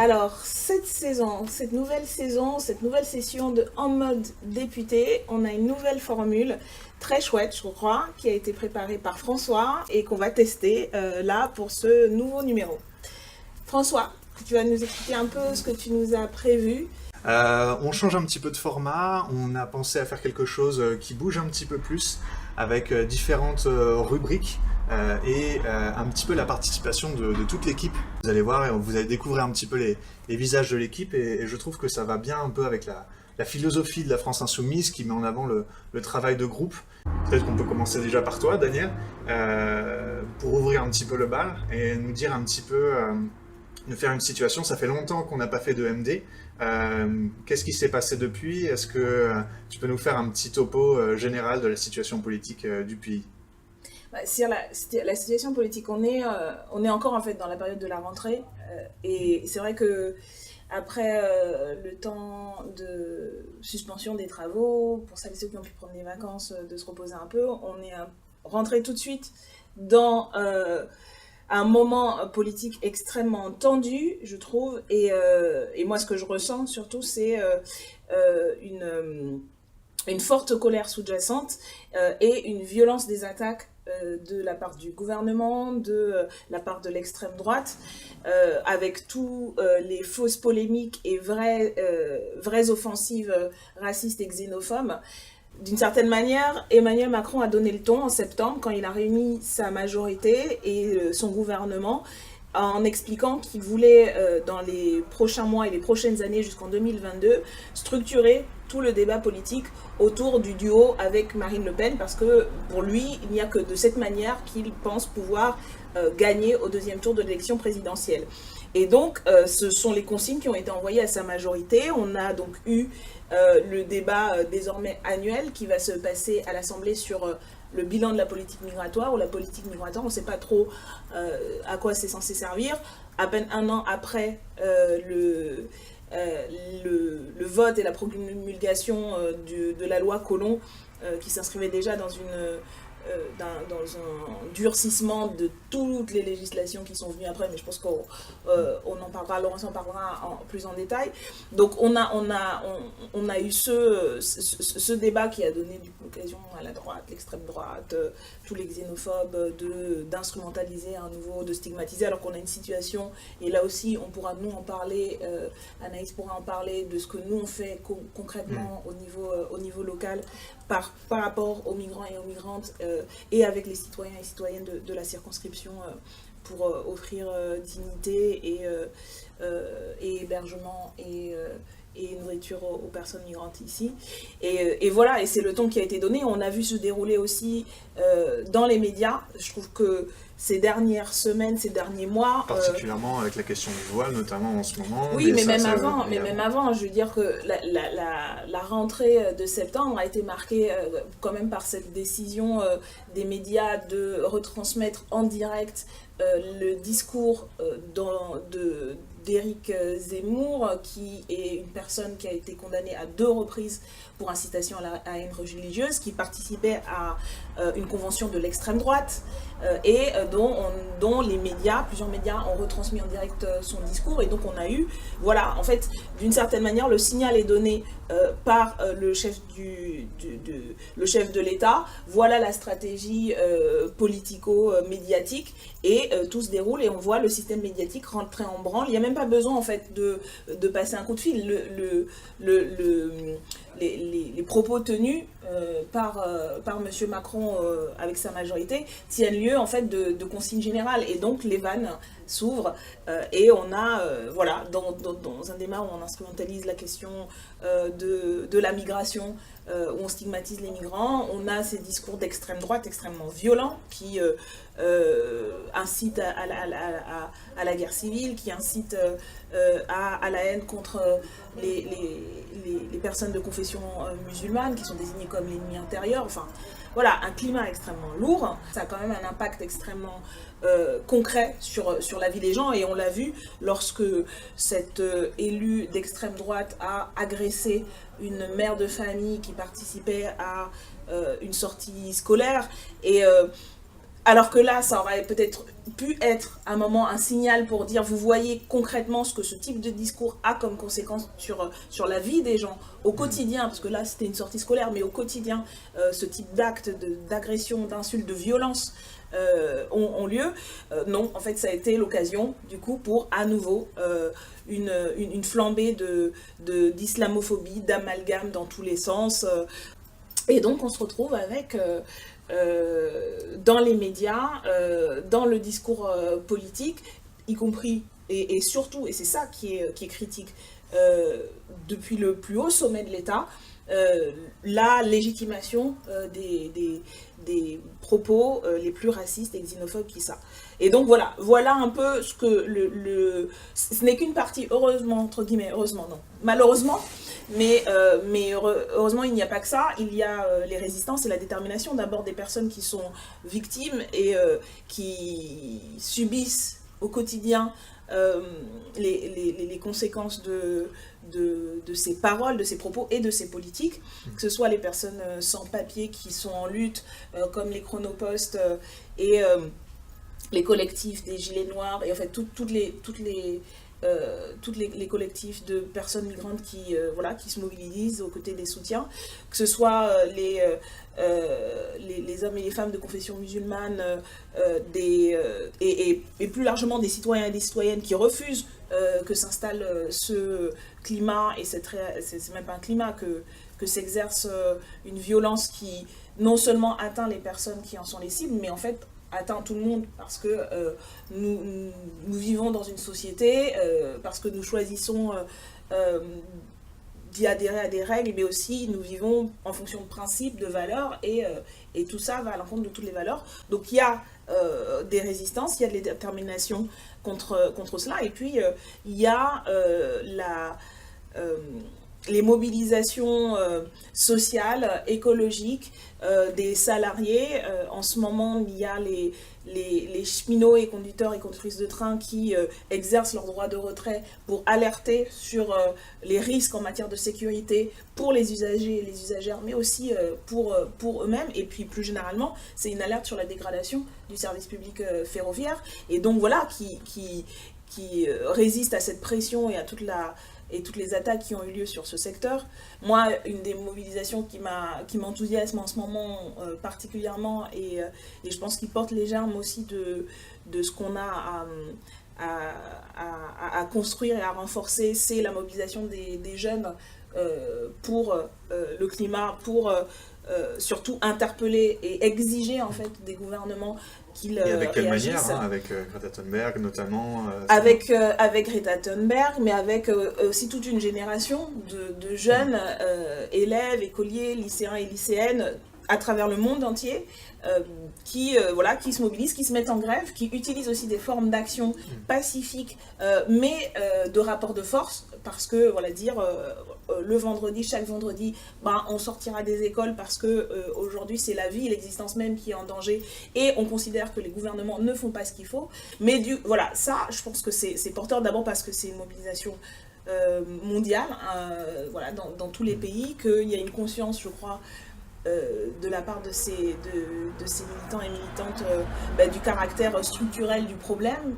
Alors, cette nouvelle saison, cette nouvelle session de En mode député, on a une nouvelle formule très chouette, je crois, qui a été préparée par François et qu'on va tester là pour ce nouveau numéro. François, tu vas nous expliquer un peu ce que tu nous as prévu. On change un petit peu de format, on a pensé à faire quelque chose qui bouge un petit peu plus, avec différentes rubriques et un petit peu la participation de toute l'équipe. Vous allez voir et vous allez découvrir un petit peu les visages de l'équipe et je trouve que ça va bien un peu avec la philosophie de la France Insoumise qui met en avant le travail de groupe. Peut-être qu'on peut commencer déjà par toi, Daniel, pour ouvrir un petit peu le bal et nous dire un petit peu, nous faire une situation. Ça fait longtemps qu'on n'a pas fait de MD. Qu'est-ce qui s'est passé depuis? Est-ce que tu peux nous faire un petit topo général de la situation politique du pays? Sur la situation politique, on est encore en fait dans la période de la rentrée et c'est vrai que après le temps de suspension des travaux, pour celles et ceux qui ont pu prendre des vacances, de se reposer un peu, on est rentré tout de suite dans un moment politique extrêmement tendu, je trouve, et moi ce que je ressens surtout c'est une forte colère sous-jacente et une violence des attaques de la part du gouvernement, de la part de l'extrême droite, avec tous les fausses polémiques et vraies offensives racistes et xénophobes. D'une certaine manière, Emmanuel Macron a donné le ton en septembre quand il a réuni sa majorité et son gouvernement en expliquant qu'il voulait, dans les prochains mois et les prochaines années jusqu'en 2022, structurer tout le débat politique autour du duo avec Marine Le Pen, parce que pour lui, il n'y a que de cette manière qu'il pense pouvoir gagner au deuxième tour de l'élection présidentielle. Et donc, ce sont les consignes qui ont été envoyées à sa majorité. On a donc eu le débat désormais annuel qui va se passer à l'Assemblée sur le bilan de la politique migratoire, ou la politique migratoire, on ne sait pas trop à quoi c'est censé servir. À peine un an après le vote et la promulgation de la loi Collomb, qui s'inscrivait déjà dans un durcissement de toutes les législations qui sont venues après, mais je pense qu'on en parlera, Laurence en parlera plus en détail. Donc on a eu ce débat qui a donné l'occasion à la droite, l'extrême droite, tous les xénophobes d'instrumentaliser à nouveau, de stigmatiser, alors qu'on a une situation, et là aussi on pourra nous en parler, Anaïs pourra en parler de ce que nous on fait concrètement au niveau local par rapport aux migrants et aux migrantes, et avec les citoyens et citoyennes de la circonscription, pour offrir dignité et hébergement et nourriture aux personnes migrantes ici. Et voilà, et c'est le ton qui a été donné. On a vu se dérouler aussi dans les médias. Je trouve que ces dernières semaines, ces derniers mois... Particulièrement avec la question du voile, notamment en ce moment. Oui, mais même avant, je veux dire que la rentrée de septembre a été marquée quand même par cette décision des médias de retransmettre en direct le discours d'Éric Zemmour, qui est une personne qui a été condamnée à 2 reprises pour incitation à la haine religieuse, qui participait à une convention de l'extrême droite, et dont plusieurs médias ont retransmis en direct son discours. Et donc on a eu, voilà, en fait, d'une certaine manière, le signal est donné par le chef de l'État. Voilà la stratégie politico-médiatique, et tout se déroule et on voit le système médiatique rentrer en branle. Il n'y a même pas besoin en fait de passer un coup de fil. Les propos tenus par M. Macron avec sa majorité tiennent lieu en fait de consignes générales, et donc les vannes s'ouvrent, et on a voilà, dans un débat où on instrumentalise la question de la migration, où on stigmatise les migrants, on a ces discours d'extrême droite extrêmement violents qui incitent à la guerre civile, qui incitent à la haine contre les personnes de confession musulmane, qui sont désignées comme l'ennemi intérieur. Enfin, voilà, un climat extrêmement lourd. Ça a quand même un impact extrêmement concret sur la vie des gens, et on l'a vu lorsque cette élue d'extrême droite a agressé une mère de famille qui participait à une sortie scolaire. Et Alors que là, ça aurait peut-être pu être un moment, un signal pour dire, vous voyez concrètement ce que ce type de discours a comme conséquence sur la vie des gens, au quotidien, parce que là c'était une sortie scolaire, mais au quotidien, ce type d'actes, d'agression, d'insultes, de violence ont lieu. Non, en fait, ça a été l'occasion, du coup, pour à nouveau une flambée d'islamophobie, d'amalgame dans tous les sens. Et donc, on se retrouve avec, dans les médias, dans le discours politique, y compris, et surtout, et c'est ça qui est critique, depuis le plus haut sommet de l'État, la légitimation des propos les plus racistes et xénophobes qui ça. Et donc voilà un peu ce que ce n'est qu'une partie, heureusement, entre guillemets, heureusement non, malheureusement, mais heureusement il n'y a pas que ça, il y a les résistances et la détermination d'abord des personnes qui sont victimes et qui subissent au quotidien les conséquences de ces paroles, de ces propos et de ces politiques, que ce soit les personnes sans papier qui sont en lutte, comme les chronopostes et les collectifs des Gilets Noirs, et en fait tous les collectifs de personnes migrantes qui se mobilisent aux côtés des soutiens, que ce soit les hommes et les femmes de confession musulmane, et plus largement des citoyens et des citoyennes qui refusent que s'installe ce climat, et c'est même pas un climat, que s'exerce une violence qui non seulement atteint les personnes qui en sont les cibles, mais en fait atteint tout le monde, parce que nous vivons dans une société, parce que nous choisissons d'y adhérer à des règles, mais aussi nous vivons en fonction de principes, de valeurs, et tout ça va à l'encontre de toutes les valeurs. Donc il y a des résistances, il y a de la détermination contre cela, et puis il y a les mobilisations sociales, écologiques des salariés. En ce moment, il y a les cheminots et conducteurs et conductrices de train qui exercent leur droit de retrait pour alerter sur les risques en matière de sécurité pour les usagers et les usagères, mais aussi pour eux-mêmes. Et puis plus généralement, c'est une alerte sur la dégradation du service public ferroviaire. Et donc voilà, qui résiste à cette pression et à toutes les attaques qui ont eu lieu sur ce secteur. Moi, une des mobilisations qui m'enthousiasme en ce moment particulièrement, et je pense qu'il porte les germes aussi de ce qu'on a à construire et à renforcer, c'est la mobilisation des jeunes pour le climat, pour surtout interpeller et exiger en fait des gouvernements qu'ils Et avec quelle réagissent. manière, avec Greta Thunberg notamment Avec Greta Thunberg, mais avec aussi toute une génération de jeunes élèves, écoliers, lycéens et lycéennes à travers le monde entier, qui se mobilisent, qui se mettent en grève, qui utilisent aussi des formes d'action pacifiques, mais de rapport de force, parce que le vendredi, chaque vendredi, on sortira des écoles parce que aujourd'hui c'est la vie, l'existence même qui est en danger, et on considère que les gouvernements ne font pas ce qu'il faut. Mais ça, je pense que c'est porteur d'abord parce que c'est une mobilisation mondiale, dans tous les pays, qu'il y a une conscience, je crois, de la part de ces militants et militantes du caractère structurel du problème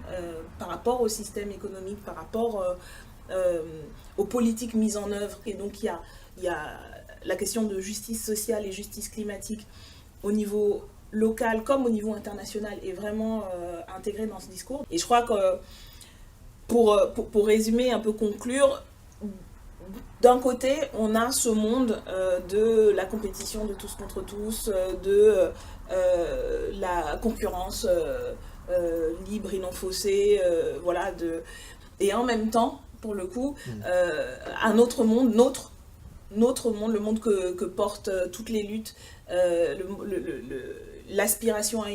par rapport au système économique, par rapport aux politiques mises en œuvre. Et donc il y a la question de justice sociale et justice climatique au niveau local comme au niveau international est vraiment intégrée dans ce discours. Et je crois que pour résumer, un peu conclure, d'un côté, on a ce monde de la compétition de tous contre tous, de la concurrence libre et non faussée, et en même temps, pour le coup, un autre monde, notre monde, le monde que portent toutes les luttes, l'aspiration à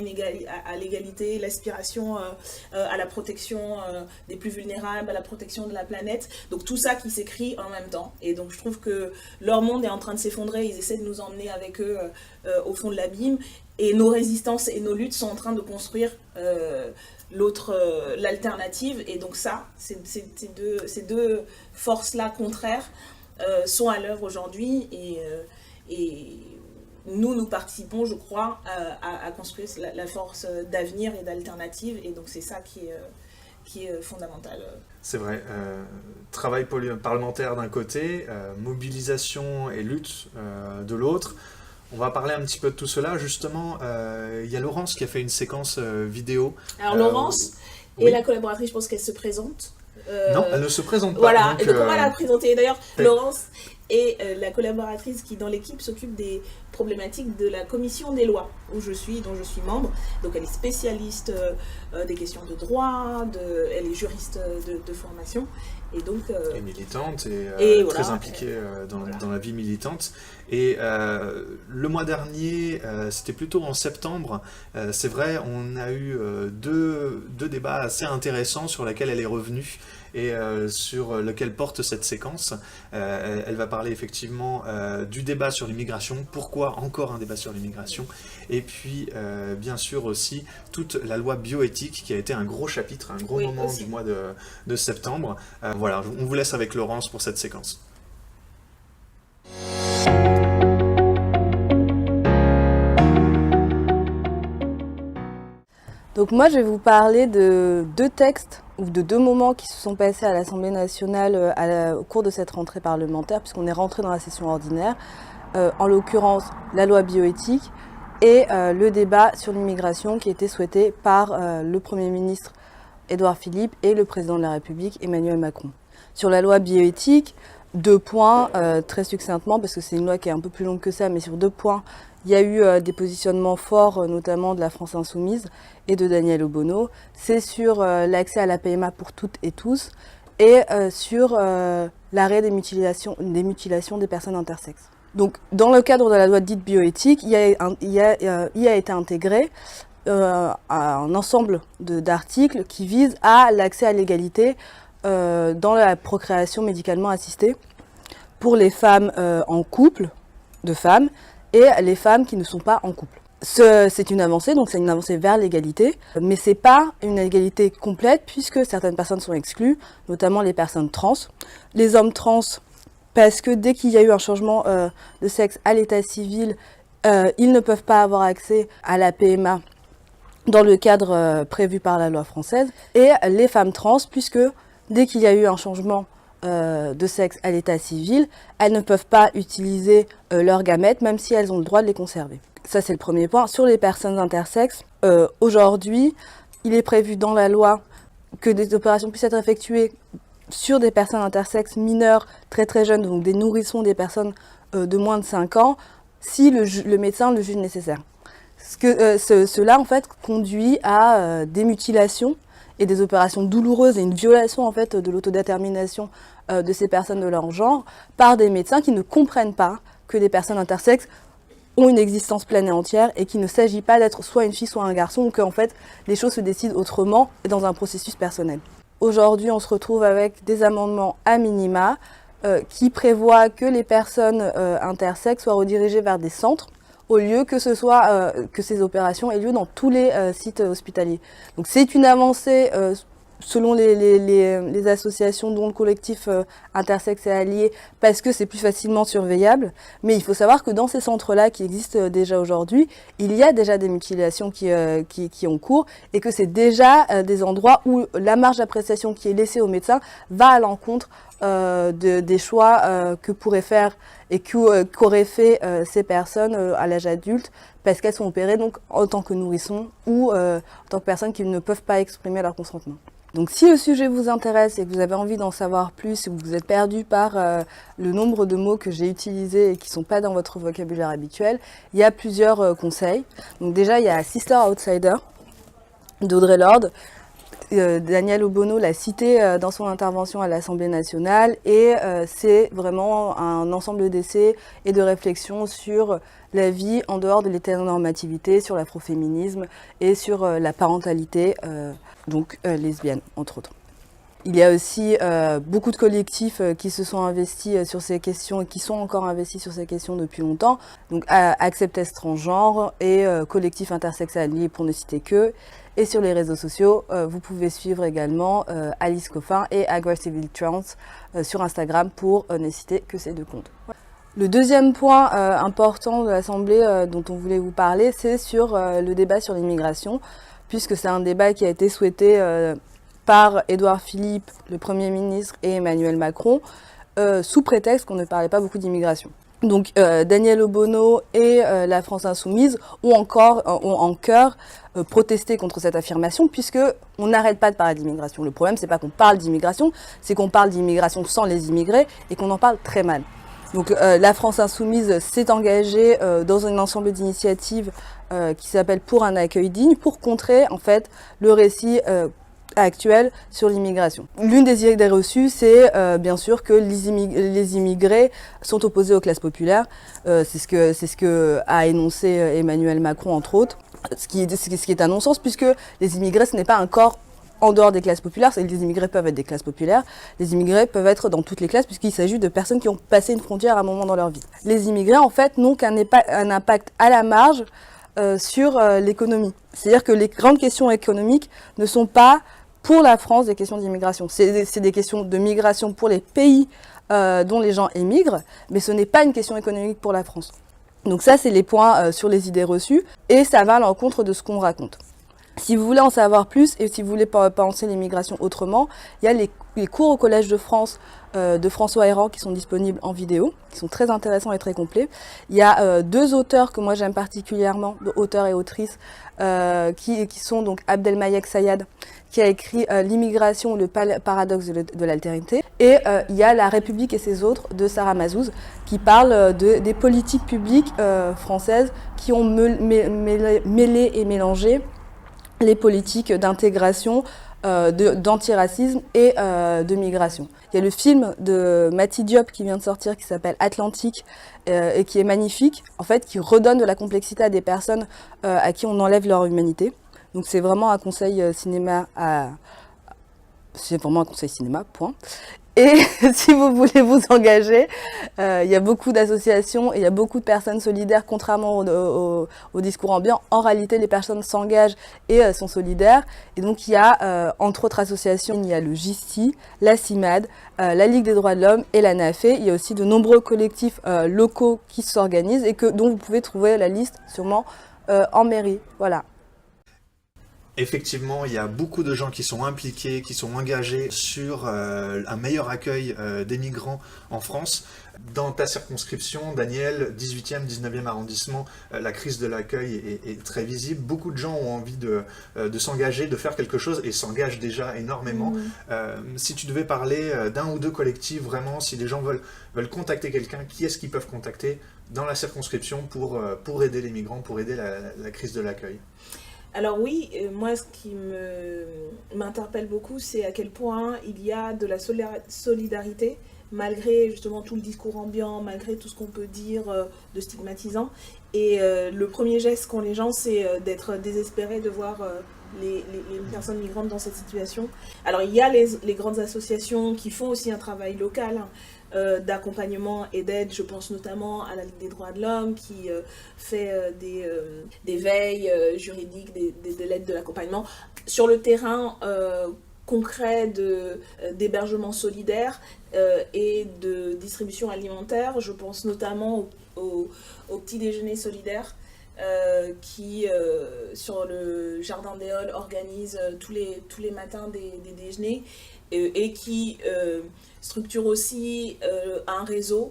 l'égalité, l'aspiration à la protection des plus vulnérables, à la protection de la planète. Donc tout ça qui s'écrit en même temps. Et donc je trouve que leur monde est en train de s'effondrer, ils essaient de nous emmener avec eux au fond de l'abîme. Et nos résistances et nos luttes sont en train de construire l'alternative. Et donc ça, ces deux forces-là contraires sont à l'œuvre aujourd'hui. Et nous participons, je crois, à construire la force d'avenir et d'alternative, et donc c'est ça qui est fondamental. C'est vrai, travail parlementaire d'un côté, mobilisation et lutte de l'autre. On va parler un petit peu de tout cela. Justement, il y a Laurence qui a fait une séquence vidéo. Alors Laurence est la collaboratrice, je pense qu'elle se présente. Non, elle ne se présente pas. Voilà, donc on va la présenter. D'ailleurs, Laurence est la collaboratrice qui, dans l'équipe, s'occupe des problématiques de la commission des lois, dont je suis membre. Donc elle est spécialiste des questions de droit, elle est juriste de formation. Et donc, et militante et très voilà, impliquée dans la vie militante. Et le mois dernier, c'était plutôt en septembre, c'est vrai, on a eu deux débats assez intéressants sur lesquels elle est revenue et sur lequel porte cette séquence. Elle va parler effectivement du débat sur l'immigration, pourquoi encore un débat sur l'immigration, et puis bien sûr aussi toute la loi bioéthique qui a été un gros chapitre, un gros moment aussi du mois de septembre. Voilà, on vous laisse avec Laurence pour cette séquence. Donc moi, je vais vous parler de deux textes ou de deux moments qui se sont passés à l'Assemblée nationale au cours de cette rentrée parlementaire, puisqu'on est rentré dans la session ordinaire, en l'occurrence la loi bioéthique et le débat sur l'immigration qui était souhaité par le Premier ministre Édouard Philippe et le Président de la République Emmanuel Macron. Sur la loi bioéthique, 2 points, très succinctement, parce que c'est une loi qui est un peu plus longue que ça, mais sur 2 points, il y a eu des positionnements forts, notamment de la France Insoumise et de Daniel Obono. C'est sur l'accès à la PMA pour toutes et tous et sur l'arrêt des mutilations des personnes intersexes. Donc, dans le cadre de la loi dite bioéthique, il y a été intégré un ensemble d'articles qui visent à l'accès à l'égalité dans la procréation médicalement assistée pour les femmes en couple de femmes et les femmes qui ne sont pas en couple. C'est une avancée, donc c'est une avancée vers l'égalité, mais c'est pas une égalité complète puisque certaines personnes sont exclues, notamment les personnes trans, les hommes trans, parce que dès qu'il y a eu un changement de sexe à l'état civil, ils ne peuvent pas avoir accès à la PMA dans le cadre prévu par la loi française, et les femmes trans, puisque dès qu'il y a eu un changement de sexe à l'état civil, elles ne peuvent pas utiliser leurs gamètes, même si elles ont le droit de les conserver. Ça, c'est le premier point. Sur les personnes intersexes, aujourd'hui, il est prévu dans la loi que des opérations puissent être effectuées sur des personnes intersexes mineures, très très jeunes, donc des nourrissons, des personnes de moins de 5 ans, si le médecin le juge nécessaire. Cela, en fait, conduit à des mutilations et des opérations douloureuses et une violation en fait de l'autodétermination de ces personnes de leur genre par des médecins qui ne comprennent pas que les personnes intersexes ont une existence pleine et entière et qu'il ne s'agit pas d'être soit une fille soit un garçon, ou qu'en fait les choses se décident autrement et dans un processus personnel. Aujourd'hui, on se retrouve avec des amendements à minima qui prévoient que les personnes intersexes soient redirigées vers des centres au lieu que que ces opérations aient lieu dans tous les sites hospitaliers. Donc c'est une avancée selon les associations dont le collectif Intersexe est allié, parce que c'est plus facilement surveillable. Mais il faut savoir que dans ces centres-là qui existent déjà aujourd'hui, il y a déjà des mutilations qui ont cours, et que c'est déjà des endroits où la marge d'appréciation qui est laissée aux médecins va à l'encontre des choix que pourraient faire et qu'auraient fait ces personnes à l'âge adulte, parce qu'elles sont opérées donc en tant que nourrissons ou en tant que personnes qui ne peuvent pas exprimer leur consentement. Donc si le sujet vous intéresse et que vous avez envie d'en savoir plus, et que vous êtes perdu par le nombre de mots que j'ai utilisés et qui ne sont pas dans votre vocabulaire habituel, il y a plusieurs conseils. Donc déjà, il y a Sister Outsider d'Audre Lorde. Daniel Obono l'a cité dans son intervention à l'Assemblée nationale, et c'est vraiment un ensemble d'essais et de réflexions sur la vie en dehors de l'hétéronormativité, sur l'afroféminisme et sur la parentalité, lesbienne, entre autres. Il y a aussi beaucoup de collectifs qui se sont investis sur ces questions et qui sont encore investis sur ces questions depuis longtemps. Donc Accept Transgenre et Collectif Intersexe Allié, pour ne citer que. Et sur les réseaux sociaux, vous pouvez suivre également Alice Coffin et Aggressively Trans sur Instagram, pour ne citer que ces 2 comptes. Le deuxième point important de l'Assemblée dont on voulait vous parler, c'est sur le débat sur l'immigration, puisque c'est un débat qui a été souhaité par Édouard Philippe, le Premier ministre, et Emmanuel Macron, sous prétexte qu'on ne parlait pas beaucoup d'immigration. Donc Daniel Obono et la France Insoumise ont en cœur protesté contre cette affirmation, puisque on n'arrête pas de parler d'immigration. Le problème, c'est pas qu'on parle d'immigration, c'est qu'on parle d'immigration sans les immigrés et qu'on en parle très mal. Donc la France Insoumise s'est engagée dans un ensemble d'initiatives qui s'appelle Pour un accueil digne, pour contrer en fait le récit actuel sur l'immigration. L'une des idées reçues, c'est bien sûr que les immigrés sont opposés aux classes populaires. C'est ce que a énoncé Emmanuel Macron entre autres, ce qui est un non-sens, puisque les immigrés, ce n'est pas un corps en dehors des classes populaires. Les immigrés peuvent être des classes populaires, les immigrés peuvent être dans toutes les classes, puisqu'il s'agit de personnes qui ont passé une frontière à un moment dans leur vie. Les immigrés, en fait, n'ont qu'un impact à la marge sur l'économie. C'est-à-dire que les grandes questions économiques ne sont pas pour la France des questions d'immigration. C'est des questions de migration pour les pays dont les gens émigrent, mais ce n'est pas une question économique pour la France. Donc ça, c'est les points sur les idées reçues, et ça va à l'encontre de ce qu'on raconte. Si vous voulez en savoir plus et si vous voulez penser l'immigration autrement, il y a les cours au Collège de France de François Héran qui sont disponibles en vidéo, qui sont très intéressants et très complets. Il y a deux auteurs que moi j'aime particulièrement, auteurs et autrices, qui sont donc Abdelmayek Sayad, qui a écrit L'immigration, le paradoxe de l'altérité, et il y a La République et ses autres de Sarah Mazouz, qui parle des politiques publiques françaises qui ont mêlé et mélangé les politiques d'intégration, d'antiracisme et de migration. Il y a le film de Mati Diop qui vient de sortir qui s'appelle Atlantique et qui est magnifique, en fait, qui redonne de la complexité à des personnes à qui on enlève leur humanité. Donc c'est vraiment un conseil cinéma c'est vraiment un conseil cinéma, point. Et si vous voulez vous engager, il y a beaucoup d'associations et il y a beaucoup de personnes solidaires, contrairement au discours ambiant. En réalité, les personnes s'engagent et sont solidaires. Et donc, il y a, entre autres associations, il y a le GISTI, la CIMAD, la Ligue des droits de l'homme et la NAFE. Il y a aussi de nombreux collectifs locaux qui s'organisent et dont vous pouvez trouver la liste sûrement en mairie. Voilà. Effectivement, il y a beaucoup de gens qui sont impliqués, qui sont engagés sur un meilleur accueil des migrants en France. Dans ta circonscription, Daniel, 18e, 19e arrondissement, la crise de l'accueil est très visible. Beaucoup de gens ont envie de s'engager, de faire quelque chose et s'engagent déjà énormément. Si tu devais parler d'un ou deux collectifs, vraiment, si les gens veulent contacter quelqu'un, qui est-ce qu'ils peuvent contacter dans la circonscription pour aider les migrants, pour aider la crise de l'accueil ? Alors oui, moi ce qui m'interpelle beaucoup, c'est à quel point il y a de la solidarité, malgré justement tout le discours ambiant, malgré tout ce qu'on peut dire de stigmatisant. Et le premier geste qu'ont les gens, c'est d'être désespérés de voir les personnes migrantes dans cette situation. Alors il y a les grandes associations qui font aussi un travail local, d'accompagnement et d'aide. Je pense notamment à la Ligue des droits de l'homme qui fait des veilles juridiques, de l'aide, de l'accompagnement. Sur le terrain concret d'hébergement solidaire et de distribution alimentaire, je pense notamment au petit déjeuner solidaire qui, sur le Jardin des Halles, organise tous les matins des déjeuners et qui structure aussi un réseau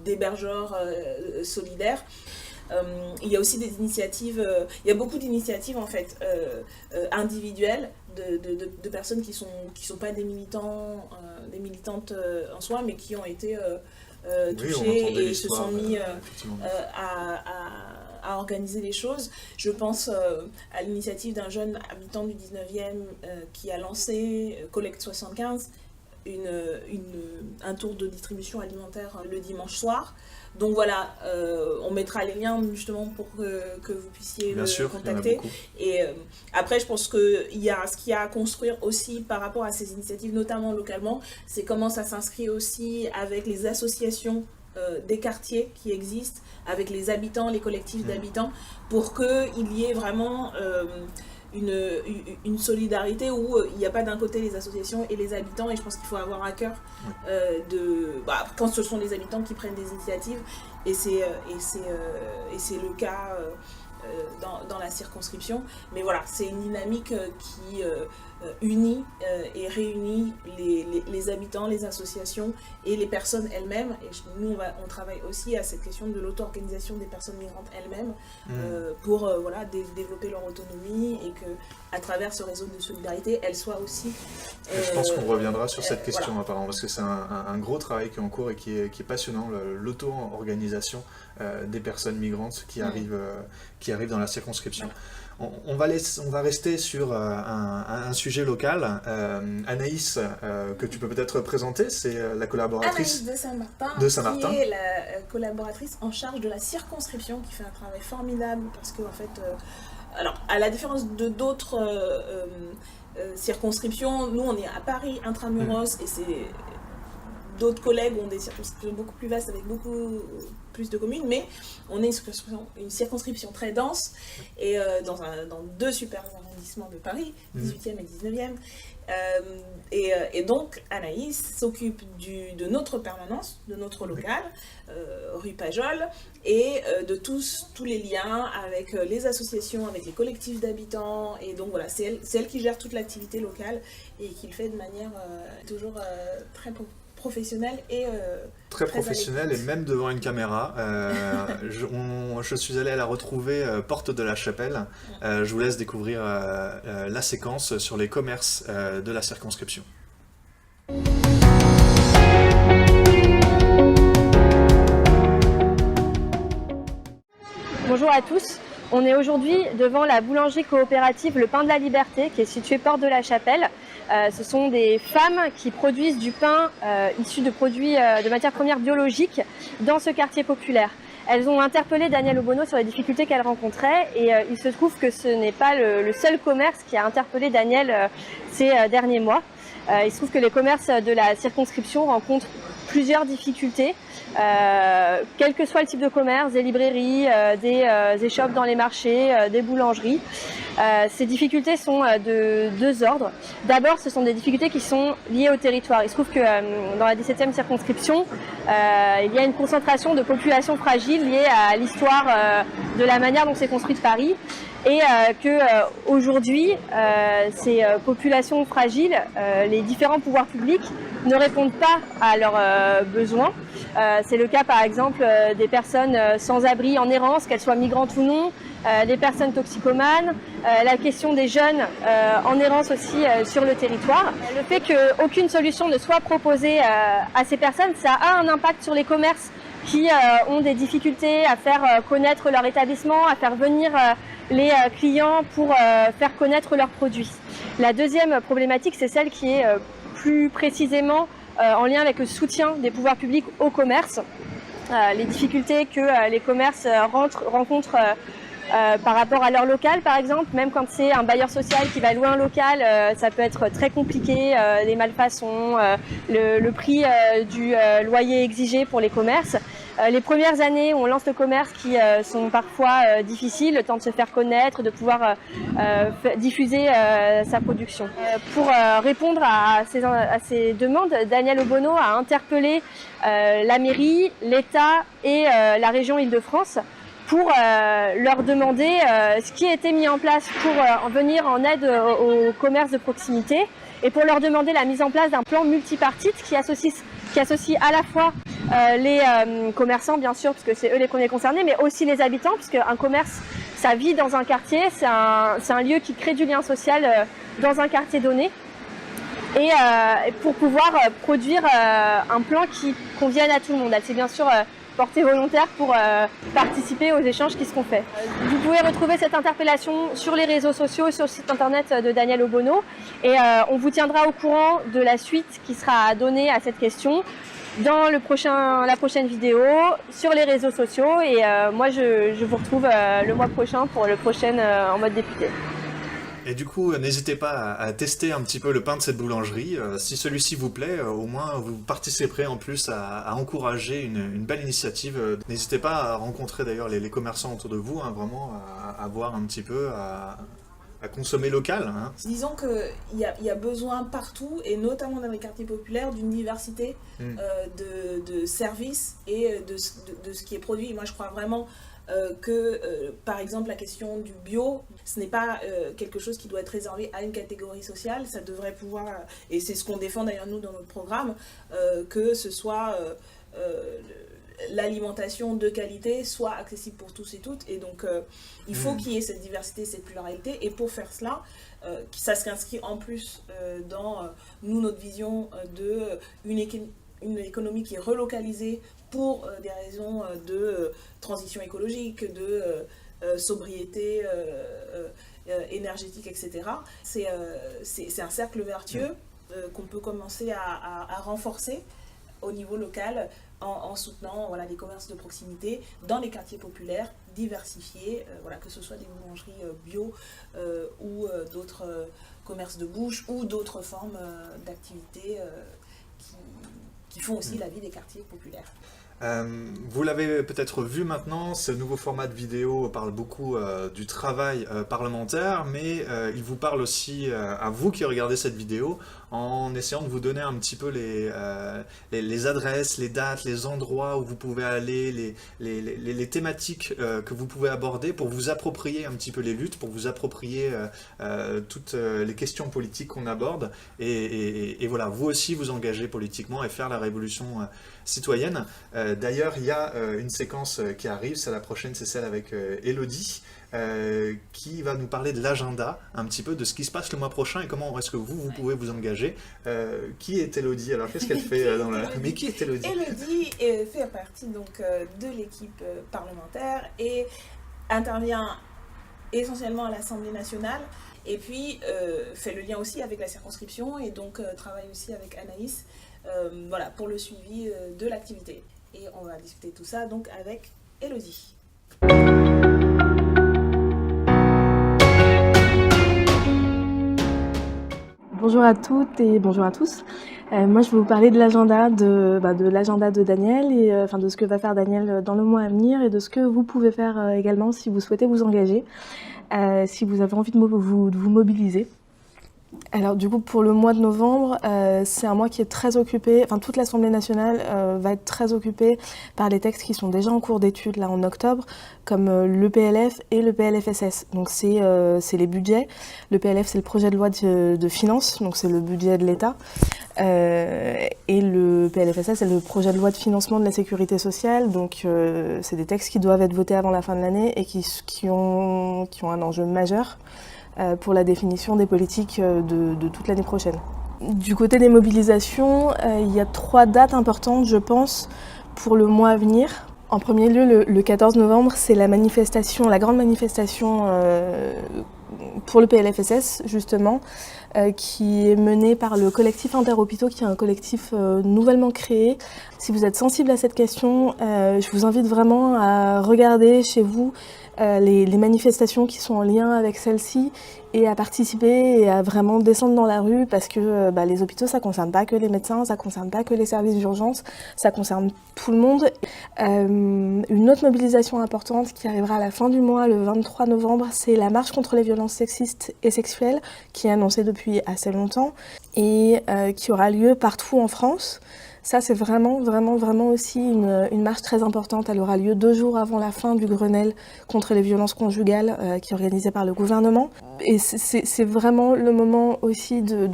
d'hébergeurs solidaires. Il y a aussi des initiatives, il y a beaucoup d'initiatives en fait individuelles de personnes qui sont pas des militantes en soi, mais qui ont été touchés et se sont mis à organiser les choses. Je pense à l'initiative d'un jeune habitant du 19e qui a lancé Collecte 75, un tour de distribution alimentaire le dimanche soir. Donc voilà, on mettra les liens justement pour que vous puissiez le contacter. Et après, je pense qu'il y a ce qu'il y a à construire aussi par rapport à ces initiatives, notamment localement, c'est comment ça s'inscrit aussi avec les associations des quartiers qui existent, avec les habitants, les collectifs d'habitants, pour qu'il y ait vraiment une solidarité où il n'y a pas d'un côté les associations et les habitants, et je pense qu'il faut avoir à cœur quand ce sont les habitants qui prennent des initiatives, et c'est le cas dans la circonscription. Mais voilà, c'est une dynamique qui unit et réunit les habitants, les associations et les personnes elles-mêmes. Et nous, on travaille aussi à cette question de l'auto-organisation des personnes migrantes elles-mêmes pour développer leur autonomie, et que à travers ce réseau de solidarité, elles soient aussi... je pense qu'on reviendra sur cette question apparemment, parce que c'est un gros travail qui est en cours et qui est passionnant, l'auto-organisation des personnes migrantes qui arrivent dans la circonscription. On va rester sur un sujet local. Anaïs, que tu peux peut-être présenter, c'est la collaboratrice Anaïs de Saint-Martin, qui est la collaboratrice en charge de la circonscription, qui fait un travail formidable, parce que en fait, alors à la différence de d'autres circonscriptions, nous on est à Paris intramuros, et c'est d'autres collègues ont des circonscriptions beaucoup plus vastes avec beaucoup plus de communes, mais on est une circonscription très dense, et dans deux super arrondissements de Paris, 18e et 19e. Et donc Anaïs s'occupe de notre permanence, de notre local, rue Pajol, et de tous les liens avec les associations, avec les collectifs d'habitants. Et donc voilà, c'est elle qui gère toute l'activité locale, et qui le fait de manière toujours très professionnelle et très professionnelle, et même devant une caméra. Je suis allé la retrouver porte de la Chapelle. Je vous laisse découvrir la séquence sur les commerces de la circonscription. Bonjour à tous. On est aujourd'hui devant la boulangerie coopérative Le Pain de la Liberté, qui est située porte de la Chapelle. Ce sont des femmes qui produisent du pain issu de produits de matières premières biologiques dans ce quartier populaire. Elles ont interpellé Daniel Obono sur les difficultés qu'elles rencontraient, et il se trouve que ce n'est pas le seul commerce qui a interpellé Daniel ces derniers mois. Il se trouve que les commerces de la circonscription rencontrent plusieurs difficultés, quel que soit le type de commerce, des librairies, des échoppes dans les marchés, des boulangeries. Ces difficultés sont de deux ordres. D'abord, ce sont des difficultés qui sont liées au territoire. Il se trouve que dans la 17e circonscription, il y a une concentration de populations fragiles liée à l'histoire de la manière dont s'est construite Paris, et aujourd'hui, ces populations fragiles, les différents pouvoirs publics ne répondent pas à leurs besoins. C'est le cas par exemple des personnes sans abri en errance, qu'elles soient migrantes ou non, des personnes toxicomanes, la question des jeunes en errance aussi sur le territoire. Le fait qu'aucune solution ne soit proposée à ces personnes, ça a un impact sur les commerces qui ont des difficultés à faire connaître leur établissement, à faire venir les clients pour faire connaître leurs produits. La deuxième problématique, c'est celle qui est plus précisément en lien avec le soutien des pouvoirs publics au commerce. Les difficultés que les commerces rencontrent par rapport à leur local, par exemple, même quand c'est un bailleur social qui va louer un local, ça peut être très compliqué, les malfaçons, le prix du loyer exigé pour les commerces. Les premières années où on lance le commerce qui sont parfois difficiles, le temps de se faire connaître, de pouvoir diffuser sa production. Pour répondre à ces demandes, Daniel Obono a interpellé la mairie, l'État et la région Île-de-France pour leur demander ce qui a été mis en place pour venir en aide aux commerces de proximité, et pour leur demander la mise en place d'un plan multipartite qui associe à la fois les commerçants, bien sûr, parce que c'est eux les premiers concernés, mais aussi les habitants, puisque un commerce, ça vit dans un quartier, c'est un lieu qui crée du lien social dans un quartier donné. Et pour pouvoir produire un plan qui convienne à tout le monde. Elle s'est bien sûr portée volontaire pour participer aux échanges qui seront faits. Vous pouvez retrouver cette interpellation sur les réseaux sociaux, sur le site internet de Daniel Obono, et on vous tiendra au courant de la suite qui sera donnée à cette question dans la prochaine vidéo, sur les réseaux sociaux, et moi je vous retrouve le mois prochain pour le prochain en mode député. Et du coup, n'hésitez pas à tester un petit peu le pain de cette boulangerie. Si celui-ci vous plaît, au moins vous participerez en plus à encourager une belle initiative. N'hésitez pas à rencontrer d'ailleurs les commerçants autour de vous, hein, vraiment à voir un petit peu, à consommer local, hein. Disons qu'il y a besoin partout, et notamment dans les quartiers populaires, d'une diversité de services et de ce qui est produit. Moi, je crois vraiment par exemple, la question du bio, ce n'est pas quelque chose qui doit être réservé à une catégorie sociale. Ça devrait pouvoir, et c'est ce qu'on défend d'ailleurs nous dans notre programme, que ce soit l'alimentation de qualité soit accessible pour tous et toutes. Et donc, il faut qu'il y ait cette diversité, cette pluralité. Et pour faire cela, ça s'inscrit en plus dans notre vision une économie qui est relocalisée pour des raisons de transition écologique, de sobriété énergétique, etc. C'est un cercle vertueux qu'on peut commencer à renforcer au niveau local en soutenant les commerces de proximité dans les quartiers populaires diversifiés, que ce soit des boulangeries bio ou d'autres commerces de bouche ou d'autres formes d'activités qui font aussi la vie des quartiers populaires. Vous l'avez peut-être vu maintenant, ce nouveau format de vidéo parle beaucoup du travail parlementaire, mais il vous parle aussi à vous qui regardez cette vidéo en essayant de vous donner un petit peu les adresses, les dates, les endroits où vous pouvez aller, les thématiques que vous pouvez aborder pour vous approprier un petit peu les luttes, pour vous approprier toutes les questions politiques qu'on aborde et voilà, vous aussi vous engager politiquement et faire la révolution citoyenne. D'ailleurs, il y a une séquence qui arrive, c'est la prochaine, c'est celle avec Elodie, qui va nous parler de l'agenda, un petit peu de ce qui se passe le mois prochain et comment est-ce que vous pouvez vous engager. Qui est Elodie? Alors, qu'est-ce qu'elle fait dans la... Mais qui est Elodie? Elodie fait partie donc, de l'équipe parlementaire et intervient essentiellement à l'Assemblée nationale. Et puis, fait le lien aussi avec la circonscription et donc travaille aussi avec Anaïs pour le suivi de l'activité. Et on va discuter tout ça donc avec Elodie. Bonjour à toutes et bonjour à tous. Moi, je vais vous parler de l'agenda de Daniel et de ce que va faire Daniel dans le mois à venir et de ce que vous pouvez faire également si vous souhaitez vous engager, si vous avez envie de vous mobiliser. Alors du coup pour le mois de novembre, c'est un mois qui est très occupé, toute l'Assemblée nationale va être très occupée par les textes qui sont déjà en cours d'étude là en octobre, comme le PLF et le PLFSS. Donc c'est les budgets. Le PLF c'est le projet de loi de finances, donc c'est le budget de l'État. Et le PLFSS c'est le projet de loi de financement de la sécurité sociale. Donc c'est des textes qui doivent être votés avant la fin de l'année et qui ont un enjeu majeur pour la définition des politiques de toute l'année prochaine. Du côté des mobilisations, il y a 3 dates importantes, je pense, pour le mois à venir. En premier lieu, le 14 novembre, c'est la grande manifestation pour le PLFSS, justement, qui est menée par le collectif Interhôpitaux, qui est un collectif nouvellement créé. Si vous êtes sensible à cette question, je vous invite vraiment à regarder chez vous les manifestations qui sont en lien avec celle-ci et à participer et à vraiment descendre dans la rue parce que les hôpitaux, ça ne concerne pas que les médecins, ça ne concerne pas que les services d'urgence, ça concerne tout le monde. Une autre mobilisation importante qui arrivera à la fin du mois, le 23 novembre, c'est la marche contre les violences sexistes et sexuelles qui est annoncée depuis assez longtemps et qui aura lieu partout en France. Ça, c'est vraiment aussi une marche très importante. Elle aura lieu 2 jours avant la fin du Grenelle contre les violences conjugales qui est organisé par le gouvernement. Et c'est vraiment le moment aussi de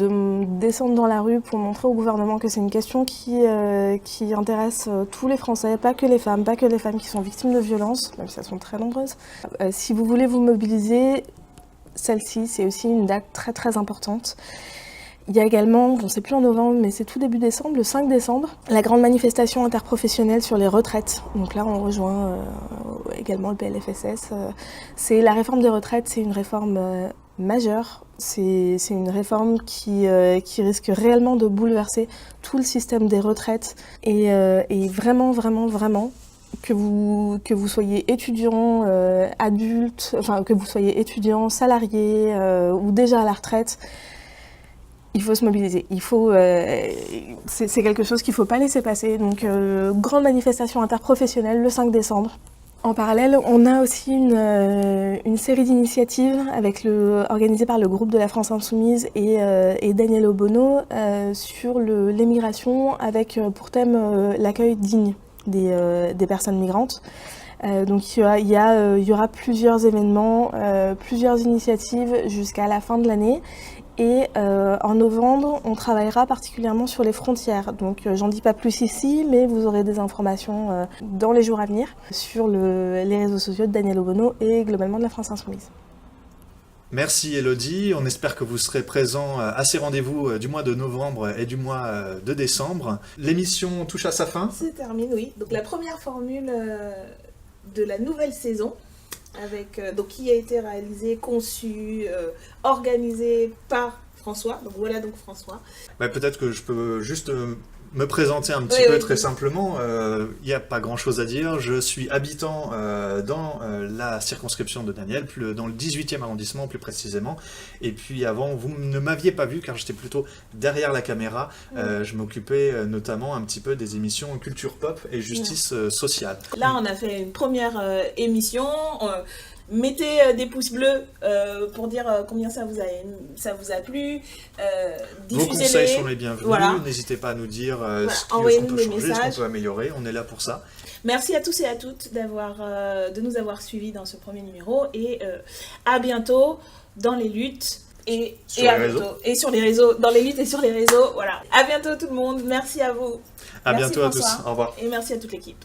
descendre dans la rue pour montrer au gouvernement que c'est une question qui intéresse tous les Français, pas que les femmes qui sont victimes de violences, même si elles sont très nombreuses. Si vous voulez vous mobiliser, celle-ci, c'est aussi une date très très importante. Il y a également, c'est plus en novembre, mais c'est tout début décembre, le 5 décembre, la grande manifestation interprofessionnelle sur les retraites. Donc là, on rejoint également le PLFSS. C'est la réforme des retraites, c'est une réforme majeure. C'est une réforme qui risque réellement de bouleverser tout le système des retraites. Et vraiment, que vous soyez étudiant, adulte, que vous soyez étudiant, salarié ou déjà à la retraite, il faut se mobiliser. C'est quelque chose qu'il ne faut pas laisser passer. Donc, grande manifestation interprofessionnelle le 5 décembre. En parallèle, on a aussi une série d'initiatives organisées par le groupe de la France Insoumise et Daniel Obono sur l'émigration avec pour thème l'accueil digne des personnes migrantes. Donc il y aura plusieurs événements, plusieurs initiatives jusqu'à la fin de l'année. Et en novembre, on travaillera particulièrement sur les frontières. Donc j'en dis pas plus ici, mais vous aurez des informations dans les jours à venir sur les réseaux sociaux de Daniel Obono et globalement de la France Insoumise. Merci Elodie, on espère que vous serez présents à ces rendez-vous du mois de novembre et du mois de décembre. L'émission touche à sa fin. C'est terminé, oui. Donc la première formule de la nouvelle saison, donc, qui a été réalisée, conçue, organisée par François. Donc voilà donc François. Peut-être que je peux juste me présenter un petit peu très simplement. Il n'y a pas grand-chose à dire. Je suis habitant dans la circonscription de Daniel, dans le 18e arrondissement plus précisément. Et puis avant, vous ne m'aviez pas vu car j'étais plutôt derrière la caméra. Je m'occupais notamment un petit peu des émissions culture pop et justice sociale. Là, on a fait une première émission. Mettez des pouces bleus pour dire combien ça vous a plu. Vos conseils sont les bienvenus. Voilà. N'hésitez pas à nous dire ce qu'on peut changer, ce qu'on peut améliorer. On est là pour ça. Merci à tous et à toutes de nous avoir suivis dans ce premier numéro. Et à bientôt dans les luttes. Et sur les réseaux. Dans les luttes et sur les réseaux. Voilà. À bientôt tout le monde. Merci à vous. À bientôt François. À tous. Au revoir. Et merci à toute l'équipe.